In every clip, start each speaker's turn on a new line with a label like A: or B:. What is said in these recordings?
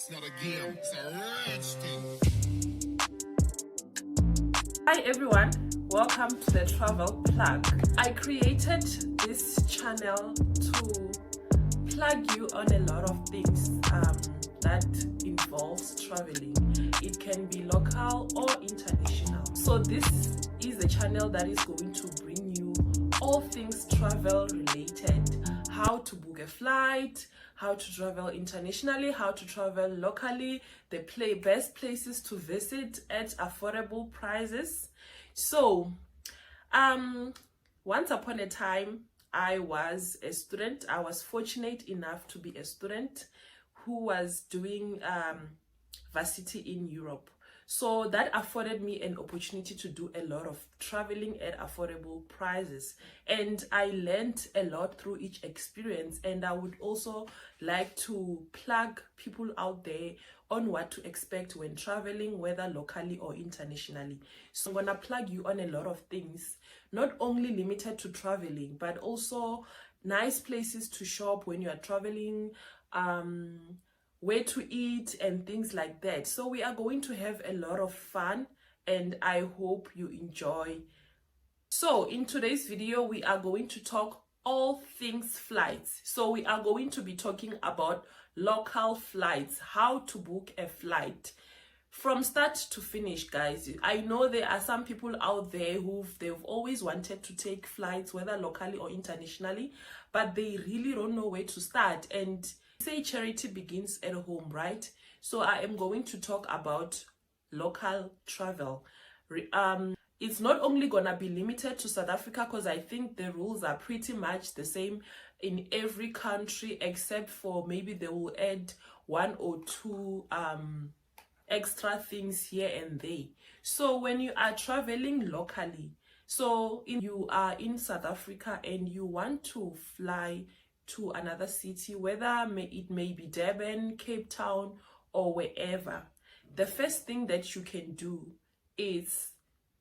A: It's not a game, it's a rich thing.
B: Hi everyone, welcome to the Travel Plug. I created this channel to plug you on a lot of things that involves traveling. It can be local or international. So this is a channel that is going to bring you all things travel related. How to book a flight, how to travel internationally, how to travel locally, the best places to visit at affordable prices. So, once upon a time, I was a student. I was fortunate enough to be a student who was doing varsity in Europe. So that afforded me an opportunity to do a lot of traveling at affordable prices. And I learned a lot through each experience. And I would also like to plug people out there on what to expect when traveling, whether locally or internationally. So I'm gonna plug you on a lot of things, not only limited to traveling, but also nice places to shop when you are traveling, where to eat and things like that. So we are going to have a lot of fun and I hope you enjoy. So in today's video, we are going to talk all things flights. So we are going to be talking about local flights, how to book a flight from start to finish, guys. I know there are some people out there they've always wanted to take flights, whether locally or internationally, but they really don't know where to start. And say charity begins at home, right? So I am going to talk about local travel. It's not only gonna be limited to South Africa, because I think the rules are pretty much the same in every country, except for maybe they will add one or two extra things here and there. So when you are traveling locally, so you are in South Africa and you want to fly to another city, whether it may be Durban, Cape Town, or wherever, the first thing that you can do is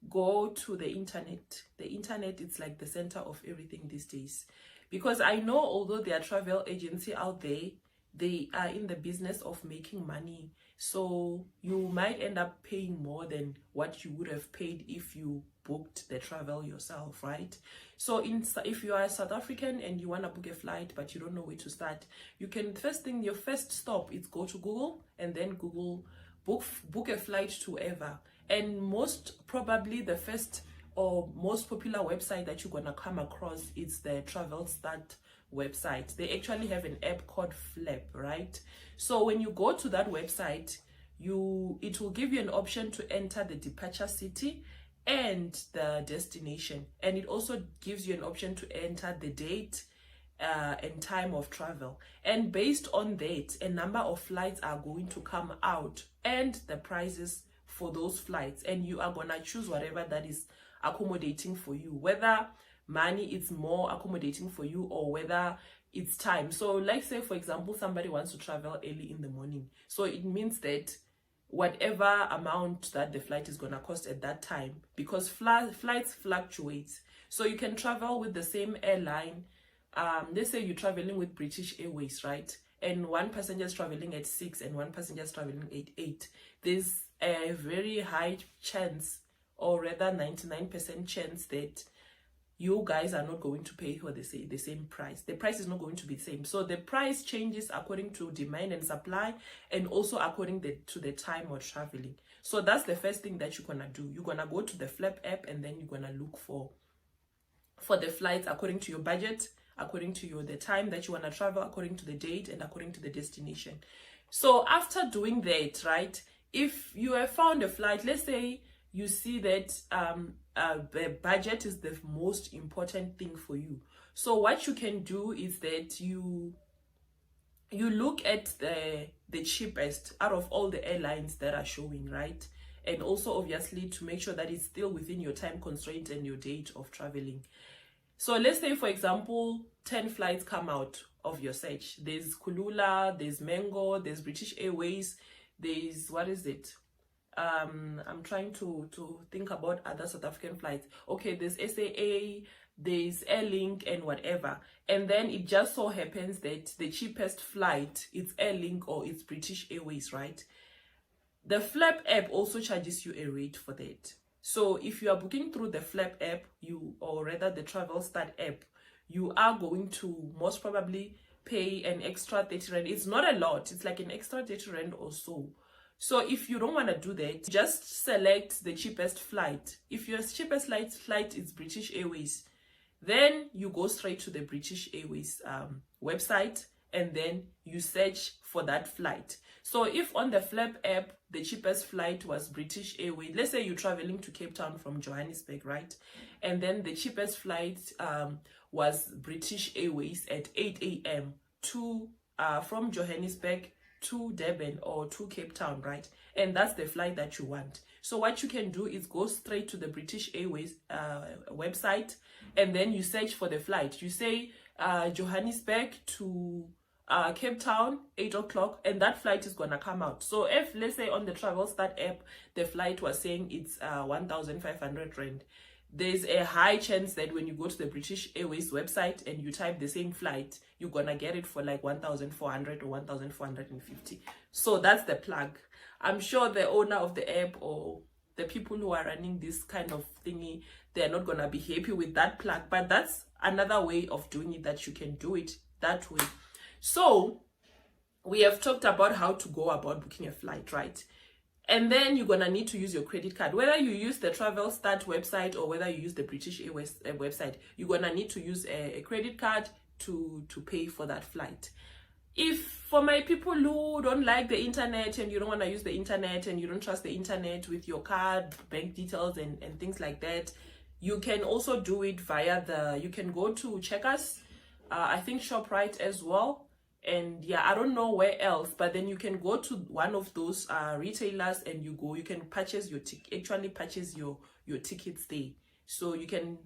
B: go to the internet. The internet is like the center of everything these days, because I know although there are travel agency out there, they are in the business of making money. So you might end up paying more than what you would have paid if you booked the travel yourself, right? So if you are a South African and you want to book a flight but you don't know where to start, you can your first stop is go to Google and then Google book a flight to wherever. And most probably the first or most popular website that you're gonna come across is the Travelstart website. They actually have an app called Flap, right? So when you go to that website, it will give you an option to enter the departure city and the destination, and it also gives you an option to enter the date and time of travel. And based on that, a number of flights are going to come out and the prices for those flights, and you are gonna choose whatever that is accommodating for you, whether money is more accommodating for you or whether it's time. So like say for example somebody wants to travel early in the morning, so it means that whatever amount that the flight is going to cost at that time, because flights fluctuate. So you can travel with the same airline. Let's say you're traveling with British Airways, right? And one passenger is traveling at 6 and one passenger is traveling at 8. There's a very high chance, or rather 99% chance, that you guys are not going to pay for the same price. The price is not going to be the same. So the price changes according to demand and supply, and also according to the time of traveling. So that's the first thing that you're gonna do. You're gonna go to the Flap app and then you're gonna look for the flights according to your budget, according to the time that you wanna travel, according to the date and according to the destination. So after doing that, right, if you have found a flight, let's say you see that the budget is the most important thing for you. So what you can do is that you look at the cheapest out of all the airlines that are showing, right? And also obviously to make sure that it's still within your time constraint and your date of traveling. So let's say for example 10 flights come out of your search. There's Kulula, there's Mango, there's British Airways, there's what is it? I'm trying to think about other South African flights. Okay, there's SAA, there's Airlink and whatever. And then it just so happens that the cheapest flight is Airlink or it's British Airways, right? The Flap app also charges you a rate for that. So if you are booking through the Flap app, or rather the Travelstart app, you are going to most probably pay an extra 30 rand. It's not a lot, it's like an extra 30 rand or so. So if you don't want to do that, just select the cheapest flight. If your cheapest flight is British Airways, then you go straight to the British Airways website, and then you search for that flight. So if on the Flap app, the cheapest flight was British Airways, let's say you're traveling to Cape Town from Johannesburg, right? And then the cheapest flight was British Airways at 8 a.m. to from Johannesburg to Durban or to Cape Town, right? And that's the flight that you want. So what you can do is go straight to the British Airways website, and then you search for the flight. You say Johannesburg to Cape Town, 8 o'clock, and that flight is gonna come out. So if, let's say on the Travelstart app, the flight was saying it's 1,500 rand, there's a high chance that when you go to the British Airways website and you type the same flight, you're gonna get it for like 1,400 or 1,450. So that's the plug. I'm sure the owner of the app or the people who are running this kind of thingy, they're not gonna be happy with that plug, but that's another way of doing it, that you can do it that way. So we have talked about how to go about booking a flight, right? And then you're gonna need to use your credit card. Whether you use the Travelstart website or whether you use the British Airways website, you're gonna need to use a credit card to pay for that flight. If for my people who don't like the internet and you don't want to use the internet and you don't trust the internet with your card, bank details and things like that, you can also do it via you can go to Checkers, I think ShopRite as well. And yeah, I don't know where else, but then you can go to one of those retailers and you can purchase your purchase your tickets there. So you can,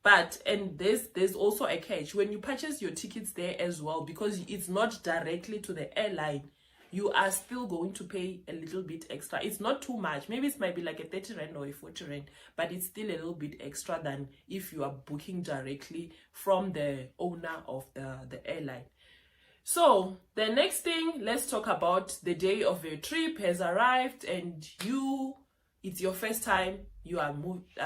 B: and there's also a catch. When you purchase your tickets there as well, because it's not directly to the airline, you are still going to pay a little bit extra. It's not too much. Maybe it might be like a 30 rand or a 40 rand, but it's still a little bit extra than if you are booking directly from the owner of the airline. So the next thing, let's talk about the day of your trip has arrived and it's your first time, you are moved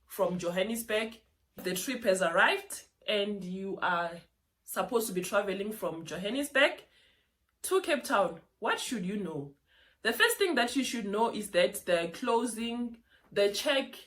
B: from Johannesburg. The trip has arrived and you are supposed to be traveling from Johannesburg to Cape Town. What should you know? The first thing that you should know is that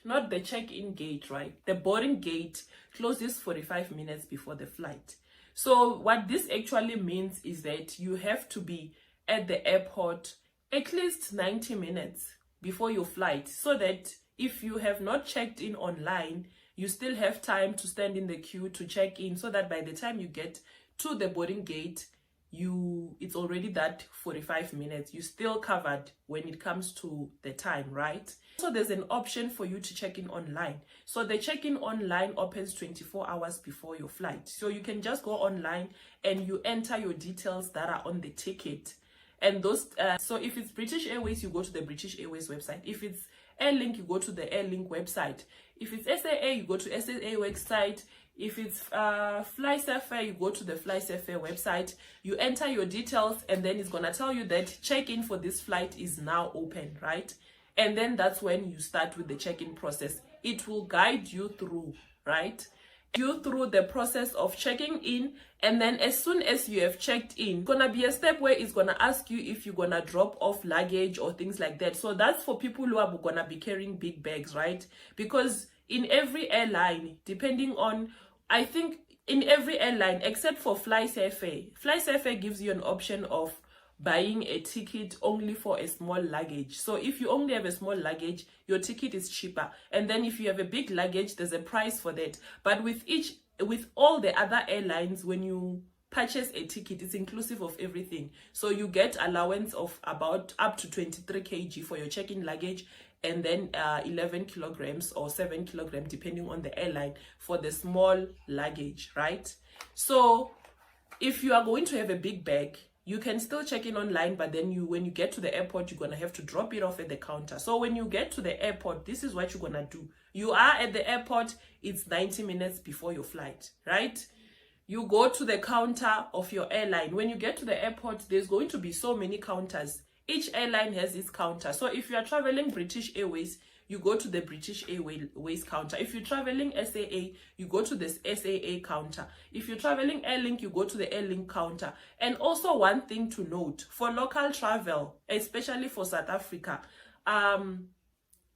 B: not the check-in gate, right? The boarding gate closes 45 minutes before the flight. So what this actually means is that you have to be at the airport at least 90 minutes before your flight, so that if you have not checked in online, you still have time to stand in the queue to check in, so that by the time you get to the boarding gate, it's already that 45 minutes. You're still covered when it comes to the time, right? So there's an option for you to check in online. So the check-in online opens 24 hours before your flight. So you can just go online and you enter your details that are on the ticket. And those, so if it's British Airways, you go to the British Airways website. If it's Airlink, you go to the Airlink website. If it's SAA, you go to SAA website. If it's FlySafair, you go to the FlySafair website. You enter your details, and then it's gonna tell you that check-in for this flight is now open, right? And then that's when you start with the check-in process. It will guide you through, right? You through the process of checking in, and then as soon as you have checked in, gonna be a step where it's gonna ask you if you're gonna drop off luggage or things like that. So that's for people who are gonna be carrying big bags, right? Because in every airline, depending on, I think in every airline except for FlySafair gives you an option of buying a ticket only for a small luggage. So if you only have a small luggage, your ticket is cheaper. And then if you have a big luggage, there's a price for that. But with all the other airlines, when you purchase a ticket, it's inclusive of everything. So you get allowance of about up to 23 kg for your check-in luggage, and then 11 kilograms or 7 kilograms, depending on the airline, for the small luggage, right? So if you are going to have a big bag, you can still check in online, but then when you get to the airport, you're gonna have to drop it off at the counter. So when you get to the airport, this is what you're gonna do. You are at the airport, it's 90 minutes before your flight, right? You go to the counter of your airline. When you get to the airport, there's going to be so many counters. Each airline has its counter. So if you are traveling British Airways, you go to the British Airways counter. If you're traveling SAA, you go to this SAA counter. If you're traveling Airlink, you go to the Airlink counter. And also one thing to note, for local travel, especially for South Africa,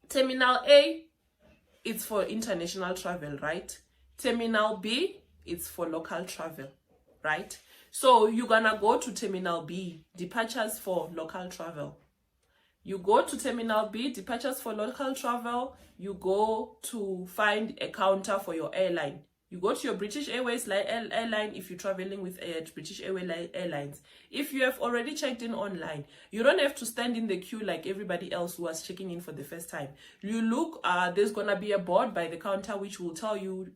B: Terminal A, it's for international travel, right? Terminal B, it's for local travel, right? So you're gonna go to Terminal B, departures for local travel. You go to Terminal B, departures for local travel. You go to find a counter for your airline. You go to your British Airways airline if you're traveling with British Airlines. If you have already checked in online, you don't have to stand in the queue like everybody else who was checking in for the first time. You look, there's gonna be a board by the counter which will tell you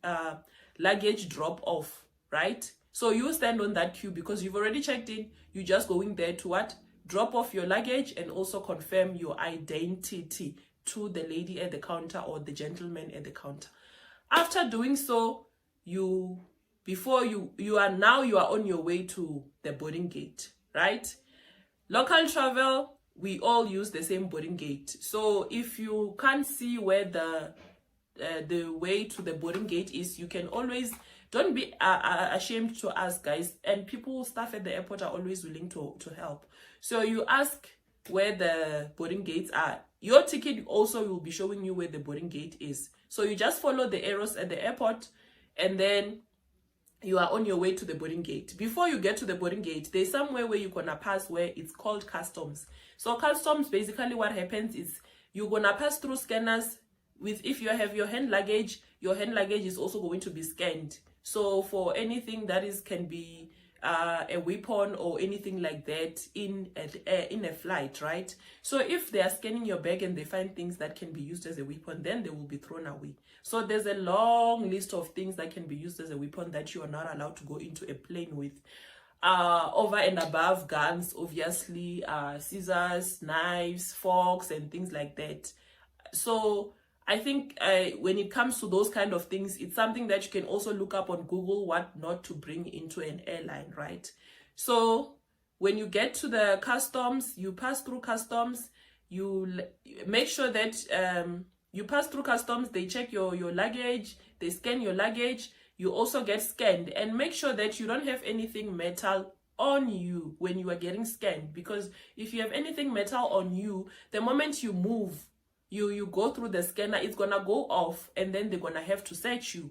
B: luggage drop off, right? So you stand on that queue because you've already checked in. You're just going there to what? Drop off your luggage and also confirm your identity to the lady at the counter or the gentleman at the counter. After doing so, you are on your way to the boarding gate, right? Local travel, we all use the same boarding gate. So if you can't see where the way to the boarding gate is, you can always, don't be ashamed to ask, guys. And staff at the airport are always willing to help. So you ask where the boarding gates are. Your ticket also will be showing you where the boarding gate is. So you just follow the arrows at the airport and then you are on your way to the boarding gate. Before you get to the boarding gate, there's somewhere where you're gonna pass where it's called customs. So customs, basically what happens is you're gonna pass through scanners. If you have your hand luggage is also going to be scanned. So for anything that can be a weapon or anything like that in a flight, right? So if they are scanning your bag and they find things that can be used as a weapon, then they will be thrown away. So there's a long list of things that can be used as a weapon that you are not allowed to go into a plane with. Over and above guns, obviously, scissors, knives, forks, and things like that. So I think when it comes to those kind of things, it's something that you can also look up on Google, what not to bring into an airline, right? So when you get to the customs, you pass through customs, you make sure that you pass through customs, they check your luggage, they scan your luggage, you also get scanned, and make sure that you don't have anything metal on you when you are getting scanned, because if you have anything metal on you, the moment you move, you go through the scanner, it's gonna go off and then they're gonna have to search you.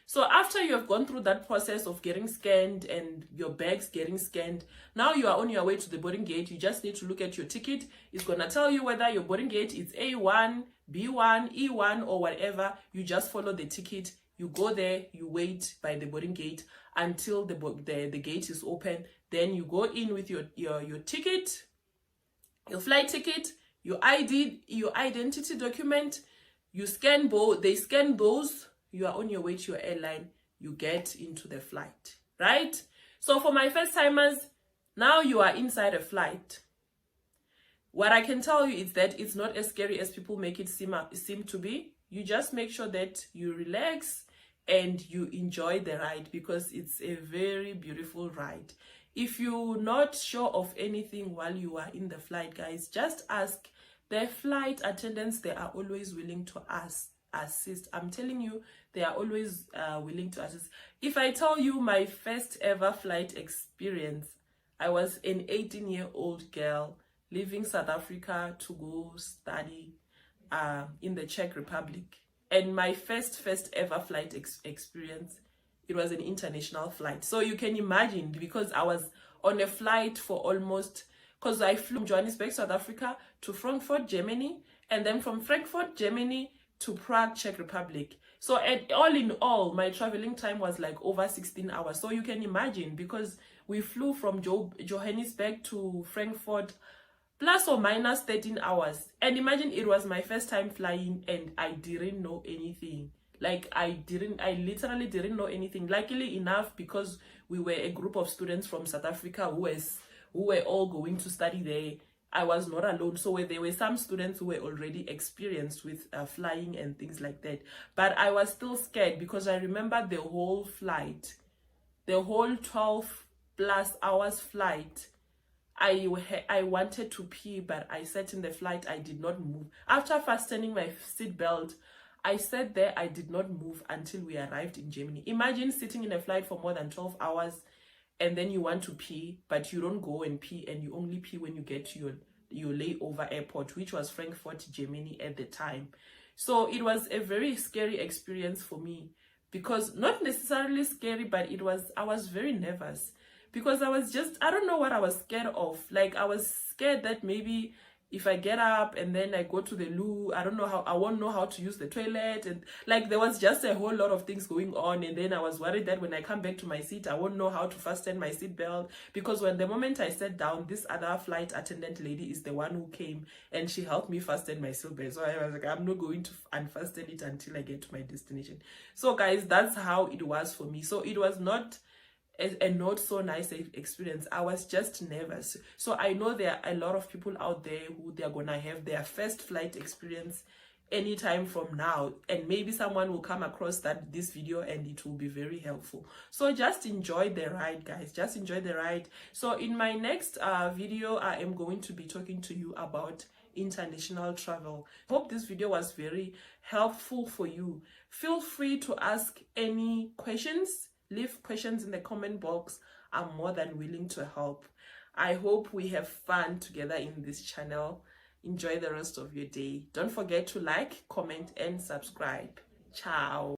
B: So after you have gone through that process of getting scanned and your bags getting scanned, now you are on your way to the boarding gate. You just need to look at your ticket. It's gonna tell you whether your boarding gate is A1, B1, E1 or whatever. You just follow the ticket. You go there, you wait by the boarding gate until the gate is open. Then you go in with your ticket, your flight ticket, your ID, your identity document. You scan both, they scan those, you are on your way to your airline, you get into the flight, right? So for my first timers, now you are inside a flight. What I can tell you is that it's not as scary as people make it seem to be. You just make sure that you relax and you enjoy the ride, because it's a very beautiful ride. If you're not sure of anything while you are in the flight, guys, just ask the flight attendants. They are always willing to assist. I'm telling you, they are always willing to assist. If I tell you my first ever flight experience, I was an 18-year-old girl leaving South Africa to go study in the Czech Republic. And my first ever flight experience, it was an international flight. So you can imagine, because I was on a flight for almost, because I flew from Johannesburg, South Africa to Frankfurt, Germany, and then from Frankfurt, Germany to Prague, Czech Republic. So all in all, my traveling time was like over 16 hours. So you can imagine, because we flew from Johannesburg to Frankfurt, plus or minus 13 hours. And imagine, it was my first time flying and I didn't know anything. Like I literally didn't know anything. Luckily enough, because we were a group of students from South Africa who were all going to study there. I was not alone. So there were some students who were already experienced with flying and things like that. But I was still scared because I remember the whole flight, the whole 12 plus hours flight. I wanted to pee, but I sat in the flight. I did not move. After fastening my seatbelt, I sat there. I did not move until we arrived in Germany. Imagine sitting in a flight for more than 12 hours and then you want to pee, but you don't go and pee, and you only pee when you get to your layover airport, which was Frankfurt, Germany at the time. So it was a very scary experience for me, because not necessarily scary, but I was very nervous, because I don't know what I was scared of. Like, I was scared that maybe if I get up and then I go to the loo, I won't know how to use the toilet. And like, there was just a whole lot of things going on. And then I was worried that when I come back to my seat, I won't know how to fasten my seatbelt. Because the moment I sat down, this other flight attendant lady is the one who came and she helped me fasten my seatbelt. So I was like, I'm not going to unfasten it until I get to my destination. So guys, that's how it was for me. So it was not a not so nice experience. I was just nervous. So I know there are a lot of people out there who they're gonna have their first flight experience anytime from now, and maybe someone will come across this video and it will be very helpful. So just enjoy the ride, guys. Just enjoy the ride. So in my next video, I am going to be talking to you about international travel. Hope this video was very helpful for you. Feel free to ask any questions. Leave questions in the comment box. I'm more than willing to help. I hope we have fun together in this channel. Enjoy the rest of your day. Don't forget to like, comment, and subscribe. Ciao.